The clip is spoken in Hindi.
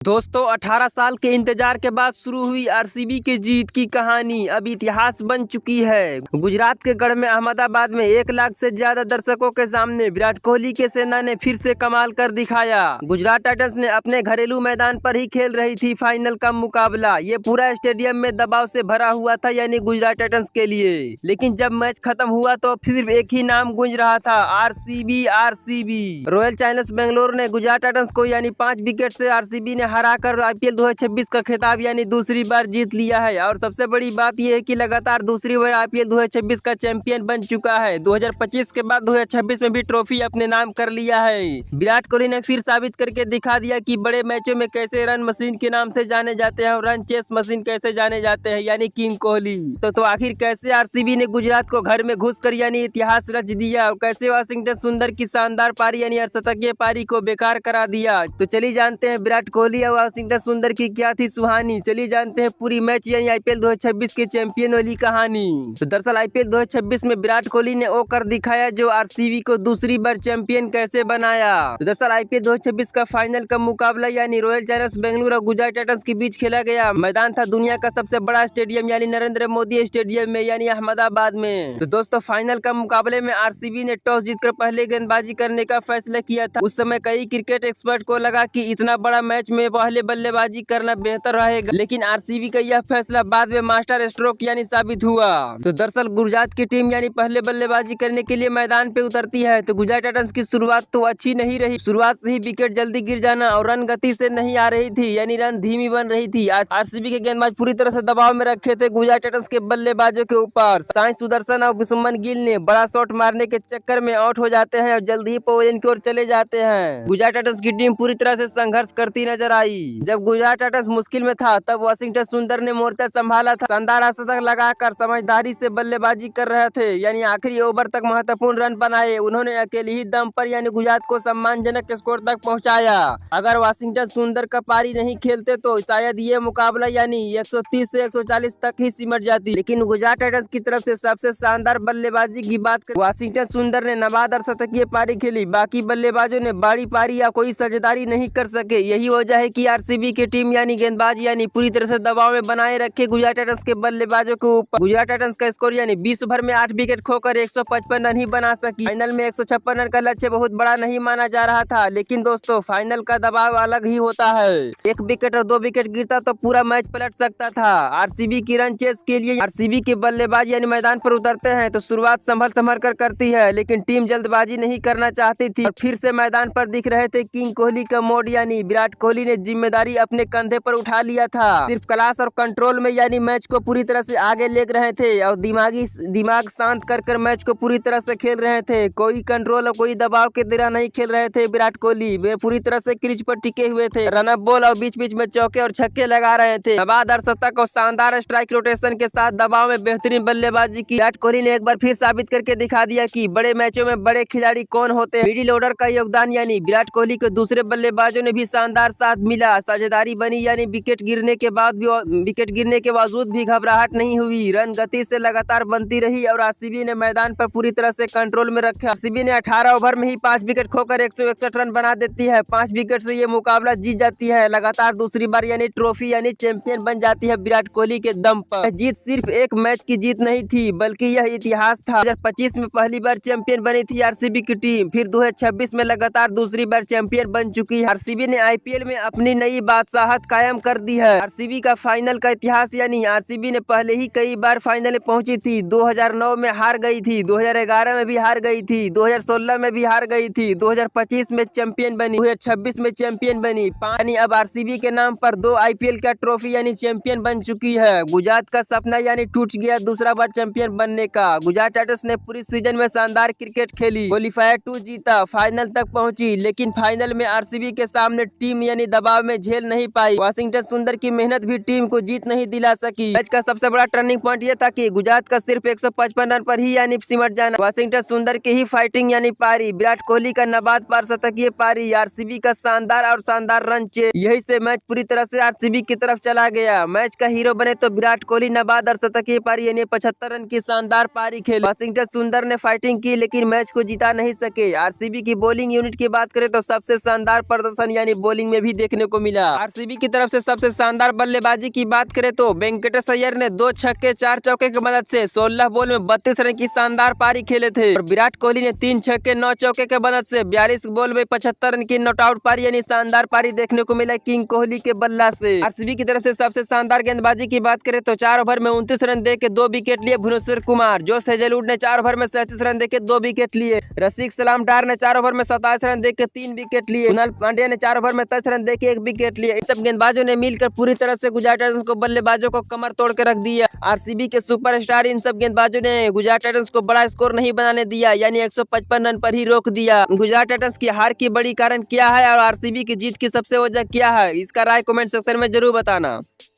दोस्तों 18 साल के इंतजार के बाद शुरू हुई आरसीबी की जीत की कहानी अब इतिहास बन चुकी है। गुजरात के गढ़ में अहमदाबाद में 1 लाख से ज्यादा दर्शकों के सामने विराट कोहली के सेना ने फिर से कमाल कर दिखाया। गुजरात टाइटंस ने अपने घरेलू मैदान पर ही खेल रही थी फाइनल का मुकाबला। ये पूरा स्टेडियम में दबाव से भरा हुआ था, यानी गुजरात टाइटंस के लिए। लेकिन जब मैच खत्म हुआ तो सिर्फ एक ही नाम गूंज रहा था, RCB RCB. Royal Challengers Bangalore ने गुजरात टाइटंस को यानी 5 विकेट से आरसीबी ने हराकर आईपीएल 2026 का खिताब यानी दूसरी बार जीत लिया है। और सबसे बड़ी बात यह है कि लगातार दूसरी बार आईपीएल 2026 का चैंपियन बन चुका है। 2025 के बाद 2026 में भी ट्रॉफी अपने नाम कर लिया है। विराट कोहली ने फिर साबित करके दिखा दिया कि बड़े मैचों में कैसे रन मशीन के नाम से जाने जाते हैं और रन चेस मशीन कैसे जाने जाते हैं, यानी किंग कोहली। तो आखिर कैसे आरसीबी ने गुजरात को घर में घुसकर यानी इतिहास रच दिया और कैसे वाशिंगटन सुंदर की शानदार पारी यानी अर्धशतकीय पारी को बेकार करा दिया। तो चलिए जानते हैं विराट कोहली और वाशिंगटन सुंदर की क्या थी सुहानी। चलिए जानते हैं पूरी मैच यानी आईपीएल 2026 के चैंपियन वाली कहानी। तो दरअसल आईपीएल 2026 में विराट कोहली ने वो कर दिखाया जो आरसीबी को दूसरी बार चैंपियन कैसे बनाया। तो दरअसल आईपीएल 2026 का फाइनल का मुकाबला यानी रॉयल चैलेंजर्स बेंगलुरु और गुजरात टाइटंस के बीच खेला गया। मैदान था दुनिया का सबसे बड़ा स्टेडियम यानी नरेंद्र मोदी स्टेडियम में यानी अहमदाबाद में। तो दोस्तों फाइनल का मुकाबले में आरसीबी ने टॉस जीतकर पहले गेंदबाजी करने का फैसला किया था। उस समय कई क्रिकेट एक्सपर्ट को लगा कि इतना बड़ा मैच में पहले बल्लेबाजी करना बेहतर रहेगा, लेकिन आरसीबी का यह फैसला बाद में मास्टर स्ट्रोक यानी साबित हुआ। तो दरअसल गुजरात की टीम यानी पहले बल्लेबाजी करने के लिए मैदान पे उतरती है। तो गुजरात टाइटंस की शुरुआत तो अच्छी नहीं रही। शुरुआत से ही विकेट जल्दी गिर जाना और रन गति से नहीं आ रही थी, यानी रन धीमी बन रही थी। आरसीबी के गेंदबाज पूरी तरह से दबाव में रखे थे गुजरात टाइटंस के बल्लेबाजों के ऊपर। साई सुदर्शन और सुमन गिल ने बड़ा शॉट मारने के चक्कर में आउट हो जाते हैं और जल्द ही पवेलियन की ओर चले जाते हैं। गुजरात टाइटंस की टीम पूरी तरह से संघर्ष करती नजर आई। जब गुजरात टाइटंस मुश्किल में था तब वाशिंगटन सुंदर ने मोर्चा संभाला था। शानदार अर्धशतक लगाकर समझदारी से बल्लेबाजी कर रहे थे, यानी आखिरी ओवर तक महत्वपूर्ण रन बनाए। उन्होंने अकेले ही दम पर यानी गुजरात को सम्मानजनक स्कोर तक पहुंचाया। अगर वाशिंगटन सुंदर का पारी नहीं खेलते तो शायद ये मुकाबला यानी 130 से 140 तक ही सिमट जाती। लेकिन गुजरात टाइटंस की तरफ से सबसे शानदार बल्लेबाजी की बात करें, वाशिंगटन सुंदर ने नवाद अर्धशतकीय पारी खेली। बाकी बल्लेबाजों ने बड़ी पारी या कोई साझेदारी नहीं कर सके। यही वजह है कि आरसीबी की टीम यानी गेंदबाज यानी पूरी तरह से दबाव में बनाए रखे गुजरात टाइटंस के बल्लेबाजों के ऊपर। गुजरात टाइटंस का स्कोर यानी 20 ओवर में 8 विकेट खोकर 155 रन ही बना सकी। फाइनल में 156 रन का लक्ष्य बहुत बड़ा नहीं माना जा रहा था, लेकिन दोस्तों फाइनल का दबाव अलग ही होता है। 1 विकेट और 2 विकेट गिरता तो पूरा मैच पलट सकता था। आरसीबी की रन चेस के लिए आरसीबी के बल्लेबाज यानी मैदान पर उतरते हैं तो शुरुआत संभल कर करती है, लेकिन टीम जल्दबाजी नहीं करना चाहती थी और फिर से मैदान पर दिख रहे थे किंग कोहली का मोड, यानी विराट कोहली ने जिम्मेदारी अपने कंधे पर उठा लिया था। सिर्फ क्लास और कंट्रोल में यानी मैच को पूरी तरह से आगे ले रहे थे और दिमाग शांत कर मैच को पूरी तरह से खेल रहे थे। कोई कंट्रोल और कोई दबाव के तरह नहीं खेल रहे थे। विराट कोहली वे पूरी तरह से क्रीज पर टिके हुए थे। रनअप बॉल और बीच बीच में चौके और छक्के लगा रहे थे। नवाद अर्धशतक और शानदार स्ट्राइक रोटेशन के साथ दबाव में बेहतरीन बल्लेबाजी की विराट कोहली ने एक बार फिर साबित करके दिखा दिया कि बड़े मैचों में बड़े खिलाड़ी कौन होते हैं। मिडिल ऑर्डर का योगदान यानी विराट कोहली के दूसरे बल्लेबाजों ने भी शानदार साथ मिला। साझेदारी बनी यानी विकेट गिरने के बावजूद भी घबराहट नहीं हुई। रन गति से लगातार बनती रही और आरसीबी ने मैदान पर पूरी तरह से कंट्रोल में रखा। आरसीबी ने 18 ओवर में ही 5 विकेट खोकर 161 रन बना देती है। 5 विकेट से ये मुकाबला जीत जाती है। लगातार दूसरी बार यानी ट्रॉफी यानी चैंपियन बन जाती है विराट कोहली के दम पर। यह जीत सिर्फ एक मैच की जीत नहीं थी, बल्कि यह इतिहास था। 2025 में पहली बार चैंपियन बनी थी आरसीबी की टीम, फिर 2026 में लगातार दूसरी बार चैंपियन बन चुकी है। आरसीबी ने आईपीएल में अपनी नई बादशाहत कायम कर दी है। आरसीबी का फाइनल का इतिहास यानी आरसीबी ने पहले ही कई बार फाइनल में पहुंची थी। 2009 में हार गई थी, 2011 में भी हार गई थी, 2016 में भी हार गई थी, 2025 में चैंपियन बनी, 2026 में चैंपियन बनी। यानी अब आरसीबी के नाम पर 2 आईपीएल का ट्रॉफी यानी चैंपियन बन चुकी है। गुजरात का सपना यानी टूट गया दूसरा बार चैंपियन बनने का। गुजरात टाइटंस ने पूरी सीजन में शानदार क्रिकेट खेली, क्वालीफायर 2 जीता, फाइनल तक पहुंची, लेकिन फाइनल में आरसीबी के सामने टीम यानी दबाव में झेल नहीं पाई। वाशिंगटन सुंदर की मेहनत भी टीम को जीत नहीं दिला सकी। मैच का सबसे बड़ा टर्निंग पॉइंट यह था कि गुजरात का सिर्फ 155 रन पर ही यानी सिमट जाना। वाशिंगटन सुंदर की ही फाइटिंग यानी पारी, विराट कोहली का नबाद पार शतकीय पारी, आरसीबी का शानदार रन चेस, यही से मैच पूरी तरह से आरसीबी की तरफ चला गया। मैच का हीरो बने तो विराट कोहली नबाद अर्धशतकीय पारी यानी 75 रन की शानदार पारी खेली। वाशिंगटन सुंदर ने फाइटिंग की लेकिन मैच को जिता नहीं सके। आरसीबी की बॉलिंग यूनिट की बात करें तो सबसे शानदार प्रदर्शन यानी बॉलिंग में भी देखने को मिला। आरसीबी की तरफ से सबसे शानदार बल्लेबाजी की बात करें तो वेंकटेश अय्यर ने 2 छक्के 4 चौके की मदद से 16 बॉल में 32 रन की शानदार पारी खेले थे और विराट कोहली ने 3 छक्के 9 चौके की मदद से 42 बॉल में 75 रन की नॉट आउट पारी यानी शानदार पारी देखने को मिला किंग कोहली के बल्ला से। आरसीबी की तरफ से सबसे शानदार गेंदबाजी की बात करें तो 4 ओवर में 29 रन देके 2 विकेट लिए भुवनेश्वर कुमार। जोश हेजलवुड ने 4 ओवर में 37 रन देके 2 विकेट लिए। रसिक सलाम डार ने 4 ओवर में 27 रन देके 3 विकेट लिए। कुणाल पांड्या ने 4 ओवर में 23 रन देके 1 विकेट लिए। इन सब गेंदबाजों ने मिलकर पूरी तरह से गुजरात टाइटंस को बल्लेबाजों को कमर तोड़ के रख दिया। आरसीबी के सुपरस्टार इन सब गेंदबाजों ने गुजरात टाइटंस को बड़ा स्कोर नहीं बनाने दिया यानी 155 रन पर ही रोक दिया। गुजरात टाइटंस की हार की बड़ी कारण क्या है और आरसीबी की जीत की सबसे वजह क्या है, इसका राय कमेंट सेक्शन में जरूर बताना।